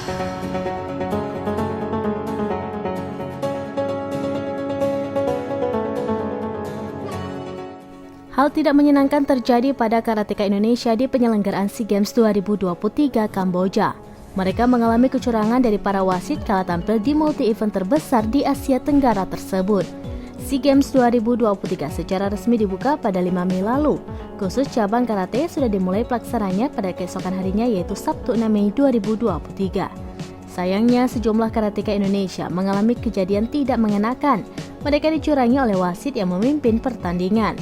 Hal tidak menyenangkan terjadi pada karateka Indonesia di penyelenggaraan SEA Games 2023 Kamboja. Mereka mengalami kecurangan dari para wasit kala tampil di multi-event terbesar di Asia Tenggara tersebut. SEA Games 2023 secara resmi dibuka pada 5 Mei lalu. Khusus cabang karate sudah dimulai pelaksananya pada keesokan harinya yaitu Sabtu 6 Mei 2023. Sayangnya sejumlah karateka Indonesia mengalami kejadian tidak mengenakan. Mereka dicurangi oleh wasit yang memimpin pertandingan.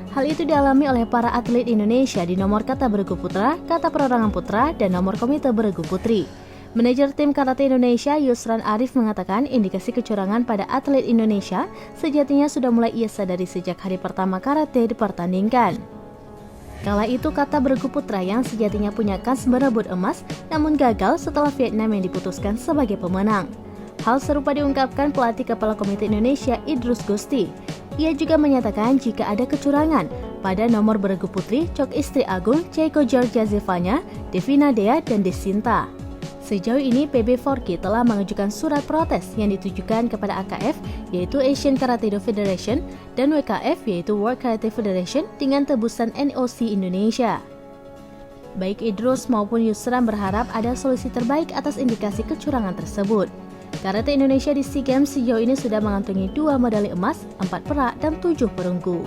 Hal itu dialami oleh para atlet Indonesia di nomor kata beregu putra, kata perorangan putra, dan nomor komite beregu putri. Manajer tim karate Indonesia Yusran Arif mengatakan indikasi kecurangan pada atlet Indonesia sejatinya sudah mulai ia sadari sejak hari pertama karate dipertandingkan. Kala itu kata beregu putra yang sejatinya punya kans berebut emas namun gagal setelah Vietnam yang diputuskan sebagai pemenang. Hal serupa diungkapkan pelatih kepala komite Indonesia Idrus Gusti. Ia juga menyatakan jika ada kecurangan pada nomor beregu putri Chok Istri Agung, Cheiko Georgia Zevanya, Devina Dea, dan Desinta. Sejauh ini PB Forky telah mengajukan surat protes yang ditujukan kepada AKF yaitu Asian Karate Do Federation dan WKF yaitu World Karate Federation dengan tebusan NOC Indonesia. Baik Idrus maupun Yusran berharap ada solusi terbaik atas indikasi kecurangan tersebut. Karate Indonesia di SEA Games sejauh ini sudah mengantongi 2 medali emas, 4 perak, dan 7 perunggu.